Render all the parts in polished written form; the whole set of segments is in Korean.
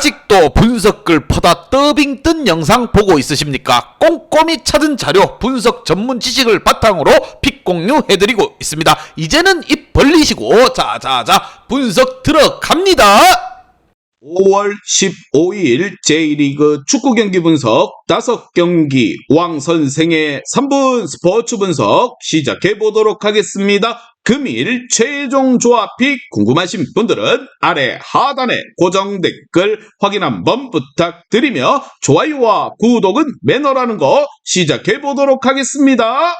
아직도 분석글 퍼다 더빙 뜬 영상 보고 있으십니까? 꼼꼼히 찾은 자료, 분석 전문 지식을 바탕으로 픽 공유해드리고 있습니다. 이제는 입 벌리시고 자자자 분석 들어갑니다. 5월 15일 J리그 축구 경기 분석 5경기 왕선생의 3분 스포츠 분석 시작해 보도록 하겠습니다. 금일 최종 조합픽 궁금하신 분들은 아래 하단에 고정 댓글 확인 한번 부탁드리며 좋아요와 구독은 매너라는 거 시작해 보도록 하겠습니다.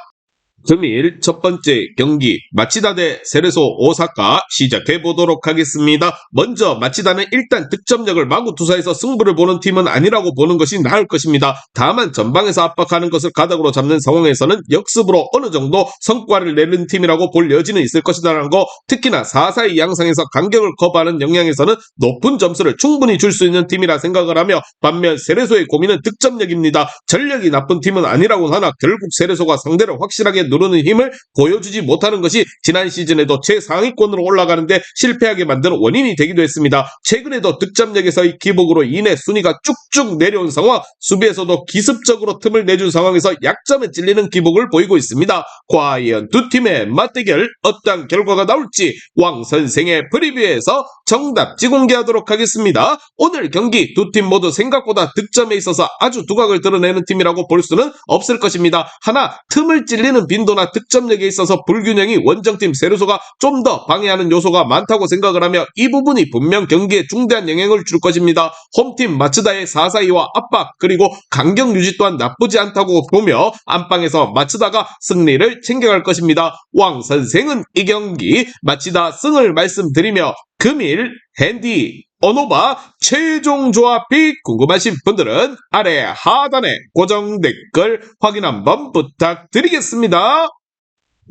금일 첫 번째 경기 마치다 대 세레소 오사카 시작해 보도록 하겠습니다. 먼저 마치다는 일단 득점력을 마구투사해서 승부를 보는 팀은 아니라고 보는 것이 나을 것입니다. 다만 전방에서 압박하는 것을 가닥으로 잡는 상황에서는 역습으로 어느 정도 성과를 내는 팀이라고 볼 여지는 있을 것이라는 거, 특히나 4-4-2 양상에서 간격을 커버하는 역량에서는 높은 점수를 충분히 줄 수 있는 팀이라 생각을 하며, 반면 세레소의 고민은 득점력입니다. 전력이 나쁜 팀은 아니라고 하나 결국 세레소가 상대를 확실하게 누르는 힘을 보여주지 못하는 것이 지난 시즌에도 최상위권으로 올라가는데 실패하게 만드는 원인이 되기도 했습니다. 최근에도 득점력에서의 기복으로 인해 순위가 쭉쭉 내려온 상황, 수비에서도 기습적으로 tum을 내준 상황에서 약점에 찔리는 기복을 보이고 있습니다. 과연 두 팀의 맞대결 어떤 결과가 나올지 왕선생의 프리뷰에서 정답지 공개하도록 하겠습니다. 오늘 경기 두 팀 모두 생각보다 득점에 있어서 아주 두각을 드러내는 팀이라고 볼 수는 없을 것입니다. 하나, 틈을 찔리는 빈도나 득점력에 있어서 불균형이 원정팀 세레소가 좀 더 방해하는 요소가 많다고 생각을 하며 이 부분이 분명 경기에 중대한 영향을 줄 것입니다. 홈팀 마츠다의 4-4-2와 압박 그리고 간격 유지 또한 나쁘지 않다고 보며 안방에서 마츠다가 승리를 챙겨갈 것입니다. 왕선생은 이 경기 마츠다 승을 말씀드리며 금일 핸디 어노바 최종 조합픽 궁금하신 분들은 아래 하단에 고정 댓글 확인 한번 부탁드리겠습니다.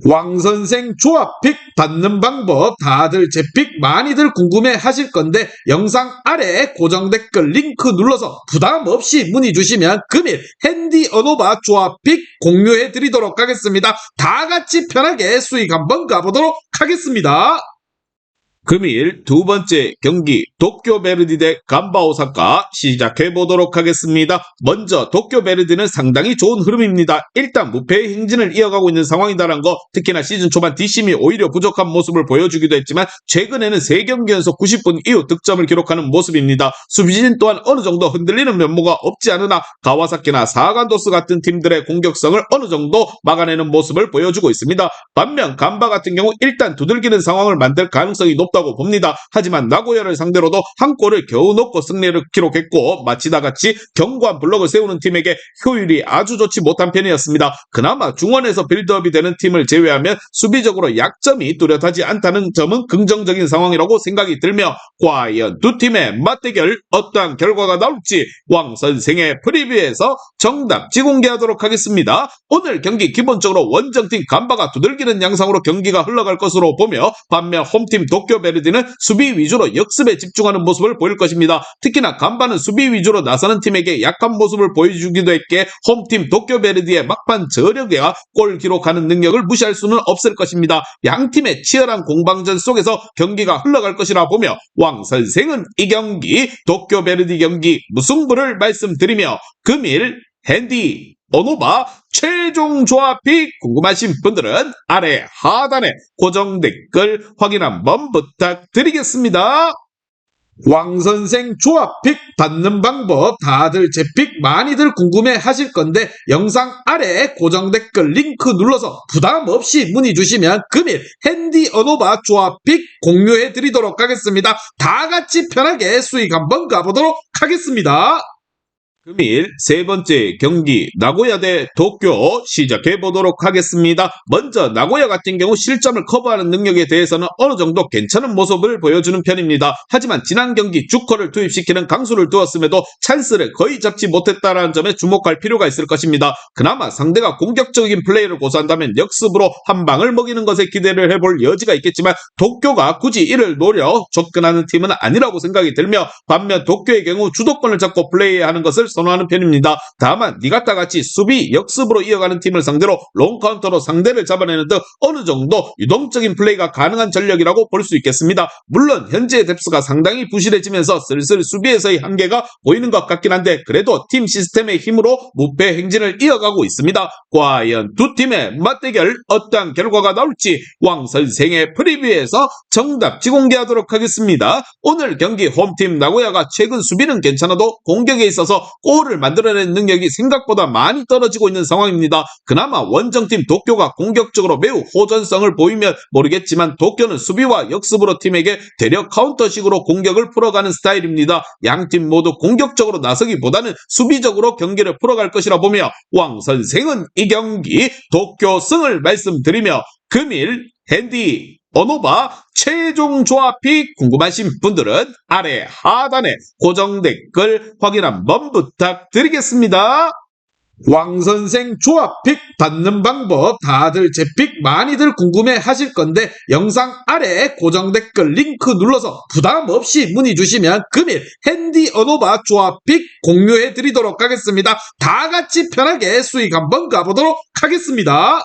왕선생 조합픽 받는 방법 다들 제 픽 많이들 궁금해 하실 건데 영상 아래 고정 댓글 링크 눌러서 부담 없이 문의 주시면 금일 핸디 어노바 조합픽 공유해 드리도록 하겠습니다. 다 같이 편하게 수익 한번 가보도록 하겠습니다. 금일 두 번째 경기 도쿄 베르디 대 간바 오사카 시작해 보도록 하겠습니다. 먼저 도쿄 베르디는 상당히 좋은 흐름입니다. 일단 무패의 행진을 이어가고 있는 상황이다라는 거, 특히나 시즌 초반 뒷심이 오히려 부족한 모습을 보여주기도 했지만 최근에는 3경기 연속 90분 이후 득점을 기록하는 모습입니다. 수비진 또한 어느 정도 흔들리는 면모가 없지 않으나 가와사키나 사간도스 같은 팀들의 공격성을 어느 정도 막아내는 모습을 보여주고 있습니다. 반면 간바 같은 경우 일단 두들기는 상황을 만들 가능성이 높다고 봅니다. 하지만 나고야를 상대로도 한 골을 겨우 넣고 승리를 기록했고 마치다같이 견고한 블록을 세우는 팀에게 효율이 아주 좋지 못한 편이었습니다. 그나마 중원에서 빌드업이 되는 팀을 제외하면 수비적으로 약점이 뚜렷하지 않다는 점은 긍정적인 상황이라고 생각이 들며, 과연 두 팀의 맞대결 어떠한 결과가 나올지 왕선생의 프리뷰에서 정답지 공개하도록 하겠습니다. 오늘 경기 기본적으로 원정팀 간바가 두들기는 양상으로 경기가 흘러갈 것으로 보며, 반면 홈팀 도쿄 베르디는 수비 위주로 역습에 집중하는 모습을 보일 것입니다. 특히나 간바는 수비 위주로 나서는 팀에게 약한 모습을 보여주기도 했기에 홈팀 도쿄 베르디의 막판 저력과 골 기록하는 능력을 무시할 수는 없을 것입니다. 양팀의 치열한 공방전 속에서 경기가 흘러갈 것이라 보며 왕선생은 이 경기 도쿄 베르디 경기 무승부를 말씀드리며 금일 핸디 어노바 최종 조합픽 궁금하신 분들은 아래 하단에 고정 댓글 확인 한번 부탁드리겠습니다. 왕선생 조합픽 받는 방법 다들 제 픽 많이들 궁금해 하실 건데 영상 아래 고정 댓글 링크 눌러서 부담 없이 문의 주시면 금일 핸디 어노바 조합픽 공유해 드리도록 하겠습니다. 다 같이 편하게 수익 한번 가보도록 하겠습니다. 금일 세 번째 경기 나고야 대 도쿄 시작해 보도록 하겠습니다. 먼저 나고야 같은 경우 실점을 커버하는 능력에 대해서는 어느 정도 괜찮은 모습을 보여주는 편입니다. 하지만 지난 경기 주커를 투입시키는 강수를 두었음에도 찬스를 거의 잡지 못했다는 점에 주목할 필요가 있을 것입니다. 그나마 상대가 공격적인 플레이를 고수한다면 역습으로 한 방을 먹이는 것에 기대를 해볼 여지가 있겠지만 도쿄가 굳이 이를 노려 접근하는 팀은 아니라고 생각이 들며, 반면 도쿄의 경우 주도권을 잡고 플레이하는 것을 선호하는 편입니다. 다만 니가타 같이 수비, 역습으로 이어가는 팀을 상대로 롱 카운터로 상대를 잡아내는 등 어느 정도 유동적인 플레이가 가능한 전력이라고 볼 수 있겠습니다. 물론 현재의 뎁스가 상당히 부실해지면서 슬슬 수비에서의 한계가 보이는 것 같긴 한데 그래도 팀 시스템의 힘으로 무패 행진을 이어가고 있습니다. 과연 두 팀의 맞대결 어떠한 결과가 나올지 왕 선생의 프리뷰에서 정답 지공개하도록 하겠습니다. 오늘 경기 홈팀 나고야가 최근 수비는 괜찮아도 공격에 있어서 골을 만들어내는 능력이 생각보다 많이 떨어지고 있는 상황입니다. 그나마 원정팀 도쿄가 공격적으로 매우 호전성을 보이면 모르겠지만 도쿄는 수비와 역습으로 팀에게 대려 카운터식으로 공격을 풀어가는 스타일입니다. 양팀 모두 공격적으로 나서기보다는 수비적으로 경기를 풀어갈 것이라 보며 왕 선생은 이 경기 도쿄 승을 말씀드리며 금일 핸디 어노바 최종 조합이 궁금하신 분들은 아래 하단에 고정 댓글 확인 한번 부탁드리겠습니다. 왕선생 조합픽 받는 방법 다들 제 픽 많이들 궁금해 하실 건데 영상 아래 고정 댓글 링크 눌러서 부담 없이 문의 주시면 금일 핸디 어노바 조합픽 공유해 드리도록 하겠습니다. 다 같이 편하게 수익 한번 가보도록 하겠습니다.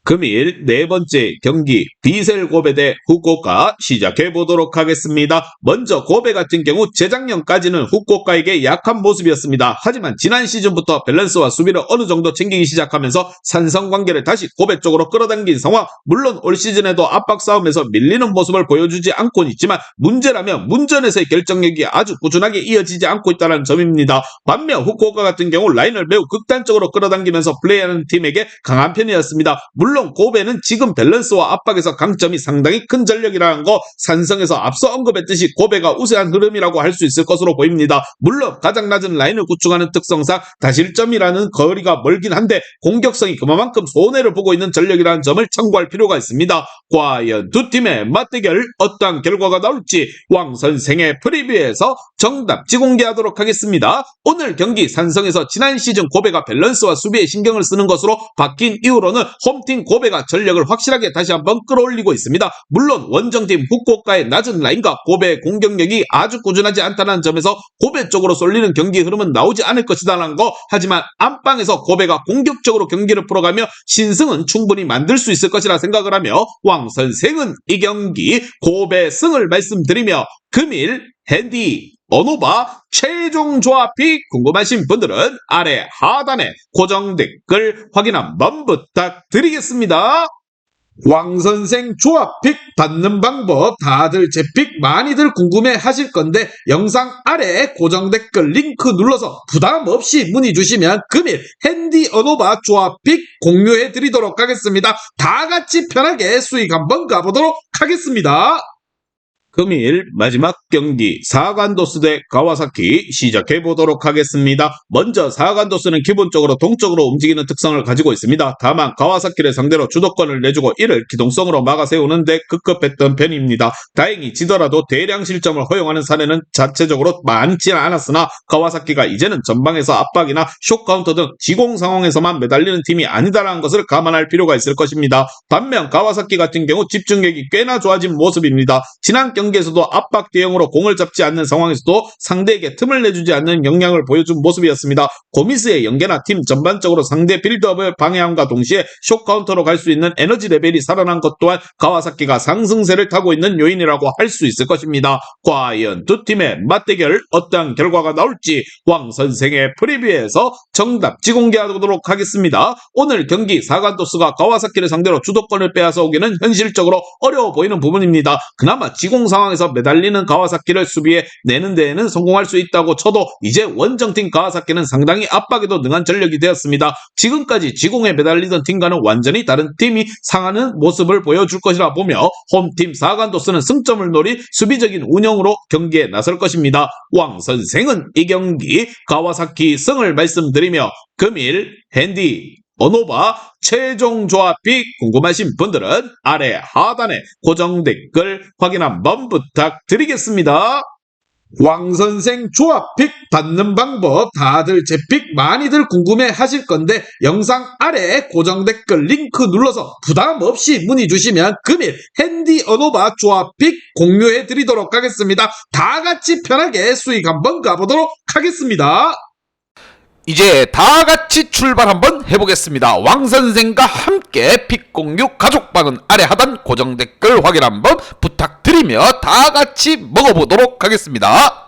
금일 네 번째 경기 비셀 고베 대 후쿠오카 시작해 보도록 하겠습니다. 먼저 고베 같은 경우 재작년까지는 후쿠오카에게 약한 모습이었습니다. 하지만 지난 시즌부터 밸런스와 수비를 어느 정도 챙기기 시작하면서 산성관계를 다시 고베 쪽으로 끌어당긴 상황. 물론 올 시즌에도 압박 싸움에서 밀리는 모습을 보여주지 않고는 있지만 문제라면 문전에서의 결정력이 아주 꾸준하게 이어지지 않고 있다는 점입니다. 반면 후쿠오카 같은 경우 라인을 매우 극단적으로 끌어당기면서 플레이하는 팀에게 강한 편이었습니다. 물론 고베는 지금 밸런스와 압박에서 강점이 상당히 큰 전력이라는 거 산성에서 앞서 언급했듯이 고베가 우세한 흐름이라고 할 수 있을 것으로 보입니다. 물론 가장 낮은 라인을 구축하는 특성상 다실점이라는 거리가 멀긴 한데 공격성이 그만큼 손해를 보고 있는 전력이라는 점을 참고할 필요가 있습니다. 과연 두 팀의 맞대결 어떠한 결과가 나올지 왕 선생의 프리뷰에서 정답 지공개하도록 하겠습니다. 오늘 경기 산성에서 지난 시즌 고베가 밸런스와 수비에 신경을 쓰는 것으로 바뀐 이후로는 홈팀 고베가 전력을 확실하게 다시 한번 끌어올리고 있습니다. 물론 원정팀 후쿠오카의 낮은 라인과 고베의 공격력이 아주 꾸준하지 않다는 점에서 고베 쪽으로 쏠리는 경기 흐름은 나오지 않을 것이다라는 거. 하지만 안방에서 고베가 공격적으로 경기를 풀어가며 신승은 충분히 만들 수 있을 것이라 생각을 하며 왕 선생은 이 경기 고베 승을 말씀드리며 금일 핸디 어노바 최종 조합이 궁금하신 분들은 아래 하단에 고정 댓글 확인 한번 부탁드리겠습니다. 왕선생 조합픽 받는 방법 다들 제 픽 많이들 궁금해 하실 건데 영상 아래 고정 댓글 링크 눌러서 부담 없이 문의 주시면 금일 핸디 어노바 조합픽 공유해 드리도록 하겠습니다. 다 같이 편하게 수익 한번 가보도록 하겠습니다. 금일 마지막 경기 사간도스 대 가와사키 시작해 보도록 하겠습니다. 먼저 사간도스는 기본적으로 동쪽으로 움직이는 특성을 가지고 있습니다. 다만 가와사키를 상대로 주도권을 내주고 이를 기동성으로 막아 세우는 데 급급했던 편입니다. 다행히 지더라도 대량 실점을 허용하는 사례는 자체적으로 많지는 않았으나 가와사키가 이제는 전방에서 압박이나 숏 카운터 등 지공 상황에서만 매달리는 팀이 아니다라는 것을 감안할 필요가 있을 것입니다. 반면 가와사키 같은 경우 집중력이 꽤나 좋아진 모습입니다. 지난 경기에서도 압박 대응으로 공을 잡지 않는 상황에서도 상대에게 틈을 내주지 않는 역량을 보여준 모습이었습니다. 고미스의 연계나 팀 전반적으로 상대 빌드업을 방해함과 동시에 숏 카운터로 갈 수 있는 에너지 레벨이 살아난 것 또한 가와사키가 상승세를 타고 있는 요인이라고 할 수 있을 것입니다. 과연 두 팀의 맞대결 어떠한 결과가 나올지 왕 선생의 프리뷰에서 정답 지공개하도록 하겠습니다. 오늘 경기 사간도스가 가와사키를 상대로 주도권을 빼앗아 오기는 현실적으로 어려워 보이는 부분입니다. 그나마 지공 상황에서 매달리는 가와사키를 수비에 내는 데에는 성공할 수 있다고 쳐도 이제 원정팀 가와사키는 상당히 압박에도 능한 전력이 되었습니다. 지금까지 지공에 매달리던 팀과는 완전히 다른 팀이 상하는 모습을 보여줄 것이라 보며 홈팀 사간도스는 승점을 노린 수비적인 운영으로 경기에 나설 것입니다. 왕 선생은 이 경기 가와사키 승을 말씀드리며 금일 핸디 어노바 최종 조합이 궁금하신 분들은 아래 하단에 고정 댓글 확인 한번 부탁드리겠습니다. 왕선생 조합픽 받는 방법 다들 제 픽 많이들 궁금해 하실 건데 영상 아래 고정 댓글 링크 눌러서 부담 없이 문의 주시면 금일 핸디 어노바 조합픽 공유해 드리도록 하겠습니다. 다 같이 편하게 수익 한번 가보도록 하겠습니다. 이제 다 같이 출발 한번 해보겠습니다. 왕 선생과 함께 픽공유 가족방은 아래 하단 고정 댓글 확인 한번 부탁드리며 다 같이 먹어보도록 하겠습니다.